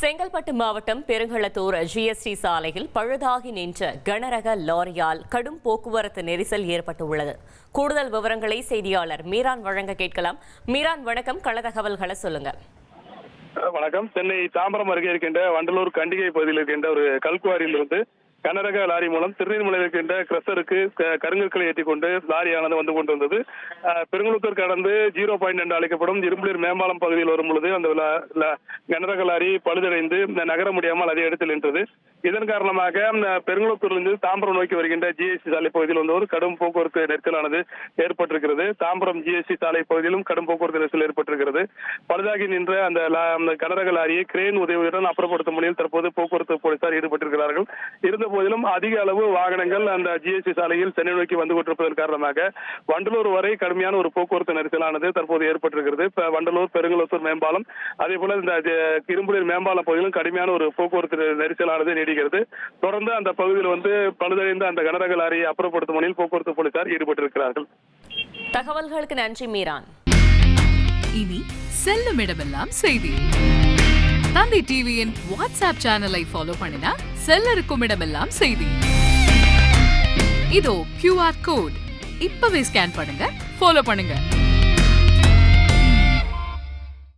செங்கல்பட்டு மாவட்டம் பெருங்களத்தூர் ஜிஎஸ்டி சாலையில் பழுதாகி நின்ற கனரக லாரியால் கடும் போக்குவரத்து நெரிசல் ஏற்பட்டுள்ளது. கூடுதல் விவரங்களை செய்தியாளர் மீரான் வழங்க கேட்கலாம். மீரான், வணக்கம். கள தகவல்களை சொல்லுங்க. வணக்கம். சென்னை தாம்பரம் அருகே இருக்கின்ற வண்டலூர் கண்டிகை பகுதியில் இருக்கின்ற ஒரு கல்குவாரியிலிருந்து கனரக லாரி மூலம் திருநீர்மலை இருக்கின்ற கிரஷருக்கு கருங்கற்களை ஏற்றிக் கொண்டு லாரியானது வந்து கொண்டிருந்தது. பெருங்குளத்தூர் கடந்து 0.2 என்று அழைக்கப்படும் இரும்புலிர் மேம்பாலம் பகுதியில் வரும் பொழுது அந்த கனரக லாரி பழுதடைந்து நகர முடியாமல் அதே இடத்தில் நின்றது. இதன் காரணமாக பெருங்குளத்தூரிலிருந்து தாம்பரம் நோக்கி வருகின்ற ஜிஎஸ்டி சாலை பகுதியில் வந்து ஒரு கடும் போக்குவரத்து நெரிசலானது ஏற்பட்டிருக்கிறது. தாம்பரம் ஜிஎஸ்டி சாலை பகுதியிலும் கடும் போக்குவரத்து நெரிசல் ஏற்பட்டிருக்கிறது. பழுதாகி நின்ற அந்த கனரக லாரியை கிரேன் உதவியுடன் அப்புறப்படுத்தும் பணியில் தற்போது போக்குவரத்து போலீசார் ஈடுபட்டிருக்கிறார்கள். இருந்த போதிலும் அதிக அளவு வாகனங்கள் அந்த ஜிஎஸ்டி சாலையில் சென்னை நோக்கி வந்து கொண்டிருப்பதன் காரணமாக வண்டலூர் வரை கடுமையான ஒரு போக்குவரத்து நெரிசலானது தற்போது ஏற்பட்டிருக்கிறது. வண்டலூர் பெருங்குளத்தூர் மேம்பாலம், அதே போல இந்த இரும்புலிர் மேம்பாலம் பகுதியிலும் கடுமையான ஒரு போக்குவரத்து நெரிசலானது நீடிக்கிறது. தொடர்ந்து அந்த பகுதியில் வந்து பழுதடைந்த அந்த கனரக லாரியை அப்புறப்படுத்தும் பணியில் போக்குவரத்து போலீசார் ஈடுபட்டிருக்கிறார்கள். தகவல்களுக்கு நன்றி மீரான். இனி செல்லும் இடமெல்லாம் செய்தி. தந்தை டிவியின் வாட்ஸ்அப் சேனலை ஃபாலோ பண்ணினா செல்லருக்கும் இடமெல்லாம் செய்தி. இதோ QR கோட் இப்பவே ஸ்கேன் பண்ணுங்க, ஃபாலோ பண்ணுங்க.